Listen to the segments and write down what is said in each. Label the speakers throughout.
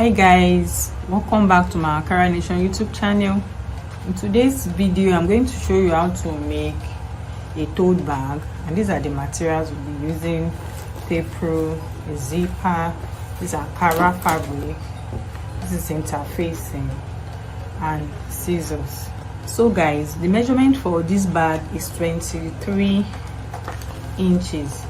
Speaker 1: Hi guys, welcome back to my Ankara Nation YouTube channel. In today's video I'm going to show you how to make a tote bag, and these are the materials we'll be using: paper, a zipper, this is Ankara fabric, this is interfacing, and scissors. So guys, the measurement for this bag is 23 inches.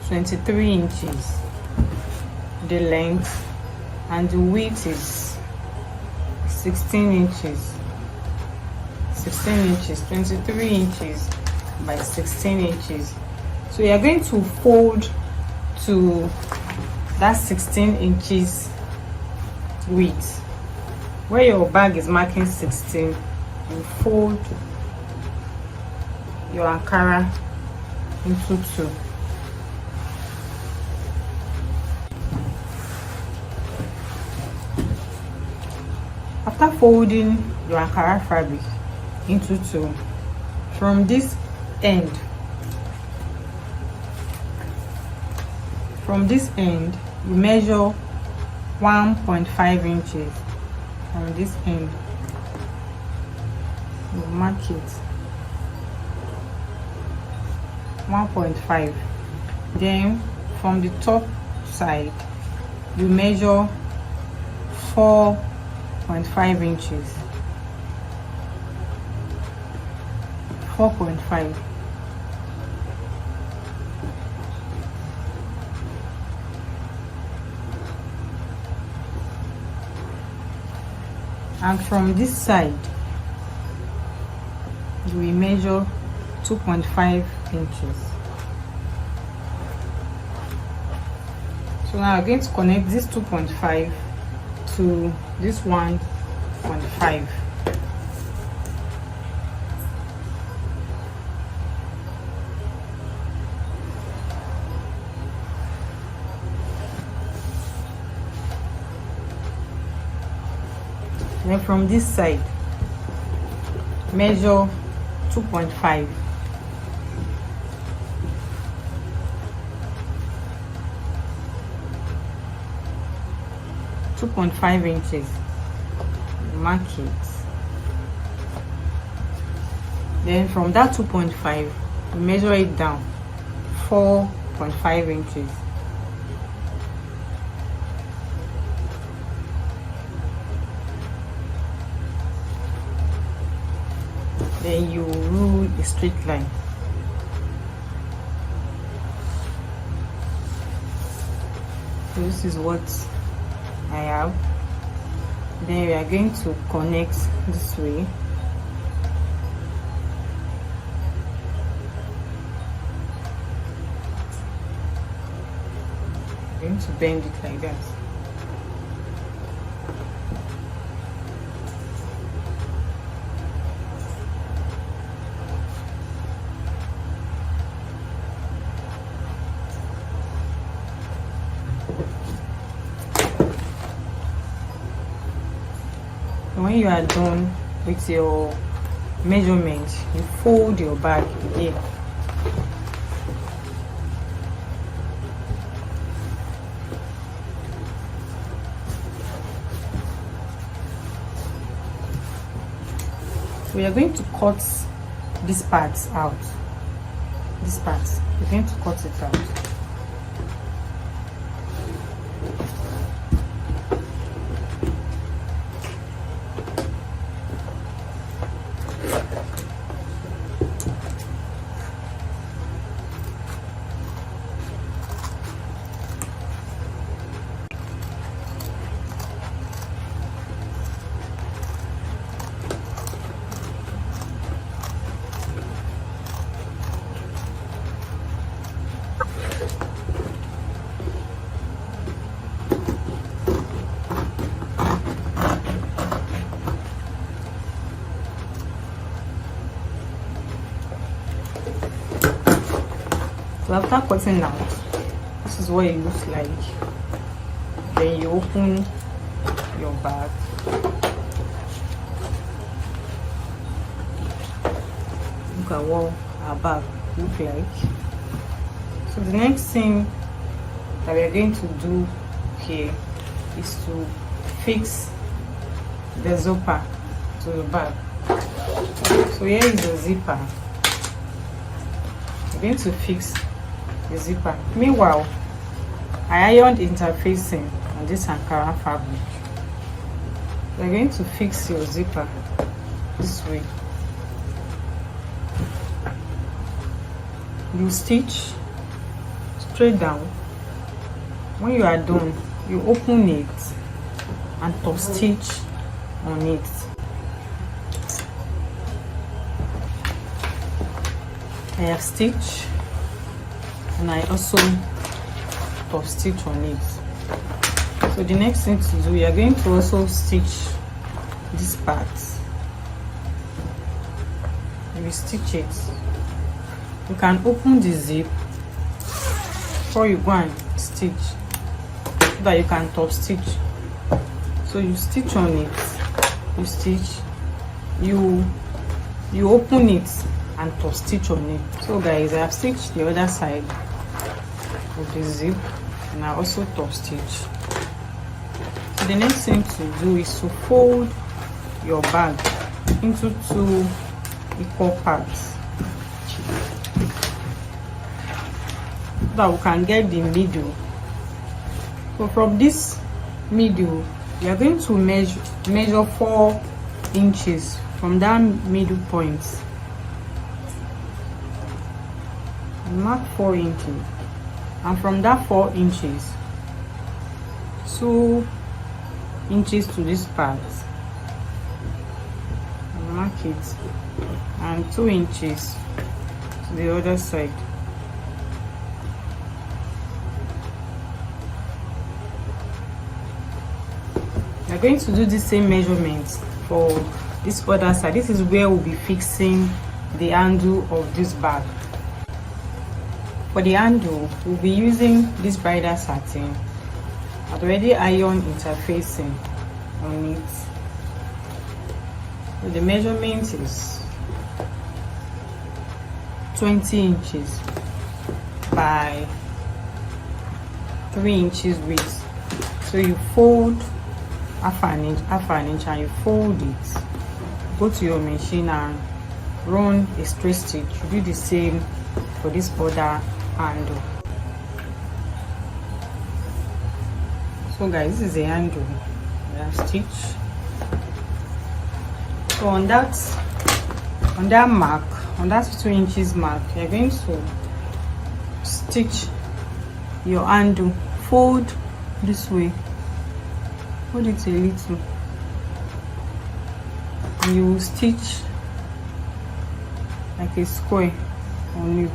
Speaker 1: 23 inches the length, and the width is 16 inches. 23 inches by 16 inches. So you are going to fold to that 16 inches width. Where your bag is marking 16, you fold your Ankara into two. After folding your Ankara fabric into two, from this end you measure 1.5 inches. From this end you mark it 1.5. then from the top side you measure 4.5 inches. 4.5. And from this side we measure 2.5 inches. So now I'm going to connect this 2.5 to this 1.5. Then from this side measure 2.5. 2.5 inches. Mark it. Then from that 2.5 measure it down 4.5 inches. Then you rule a straight line. So this is what I have. Then we are going to connect this way. I'm going to bend it like that. When you are done with your measurement, you fold your bag again. We are going to cut these parts out. This part, we're going to cut it out. So after cutting out, this is what it looks like. Then you open your bag. Look at what our bag look like. So the next thing that we are going to do here is to fix the zipper to the bag. So here is the zipper. We're going to fix the zipper. Meanwhile, I ironed interfacing on this Ankara fabric. We're going to fix your zipper this way. You stitch straight down. When you are done, you open it and top stitch on it. I have stitched and I also top stitch on it. So the next thing to do, you are going to also stitch this part. You will stitch it. You can open the zip before you go and stitch so that you can top stitch. So you stitch on it, you stitch, you open it and top stitch on it. So guys, I have stitched the other side of the zip and I also top stitch. So the next thing to do is to fold your bag into 2 equal parts so that we can get the middle. So from this middle, we are going to measure 4 inches from that middle point. Mark 4 inches, and from that 4 inches, 2 inches to this part, mark it, and 2 inches to the other side. We are going to do the same measurements for this other side. This is where we'll be fixing the handle of this bag. For the handle, we'll be using this bridal satin. I've already ironed interfacing on it. So the measurement is 20 inches by 3 inches width. So you fold half an inch and you fold it. Go to your machine and run a straight stitch. You do the same for this other handle. So guys, this is a handle. We have stitch. So on that mark, on that 2 inches mark, you're going to stitch your handle. Fold this way. Hold it a little. And you will stitch like a square on it.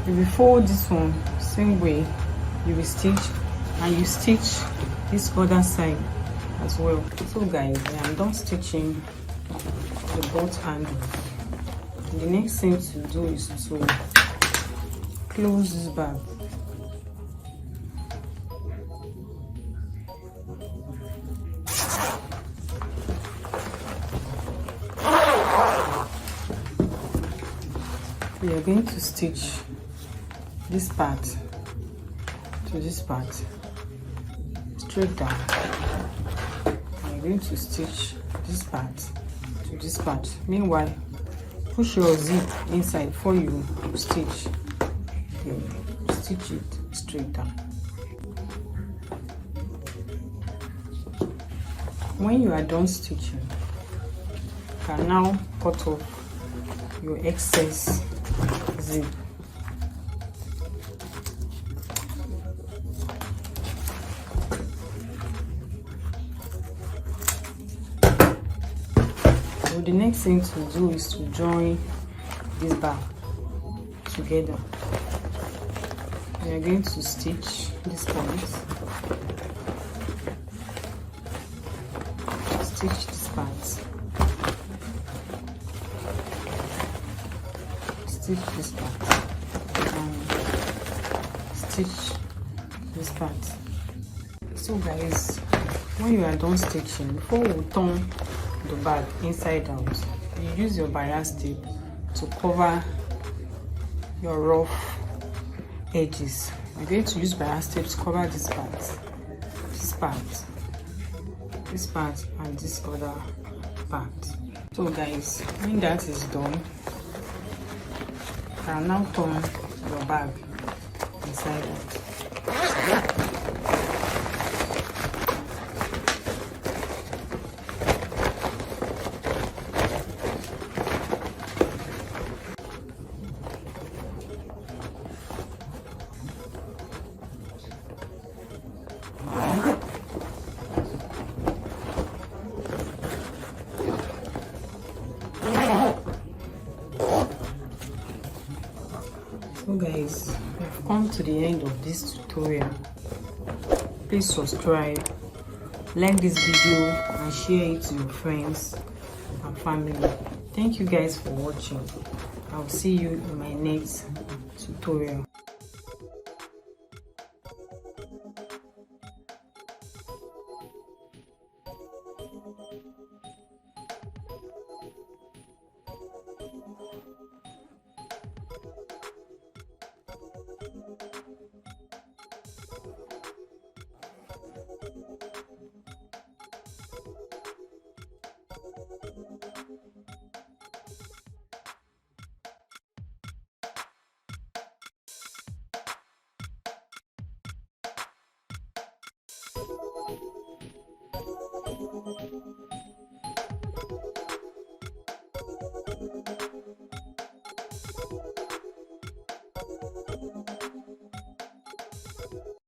Speaker 1: If you fold this one same way, you will stitch, and you stitch this other side as well. So guys, I am done stitching the both handles. The next thing to do is to close this bag. We are going to stitch this part to this part straight down. I'm going to stitch this part to this part. Meanwhile, push your zip inside before you stitch. Okay, stitch it straight down. When you are done stitching, you can now cut off your excess zip. So the next thing to do is to join this bag together. We are going to stitch this point, stitch this part, stitch this part, and stitch this part. So guys, when you are done stitching, before we turn the bag inside out, you use your bias tape to cover your rough edges I'm going to use bias tape to cover this part, and this other part. So guys, when that is done, you can now turn your bag inside out. So guys, we've come to the end of this tutorial. Please subscribe, like this video and share it to your friends and family. Thank you guys for watching. I'll see you in my next tutorial.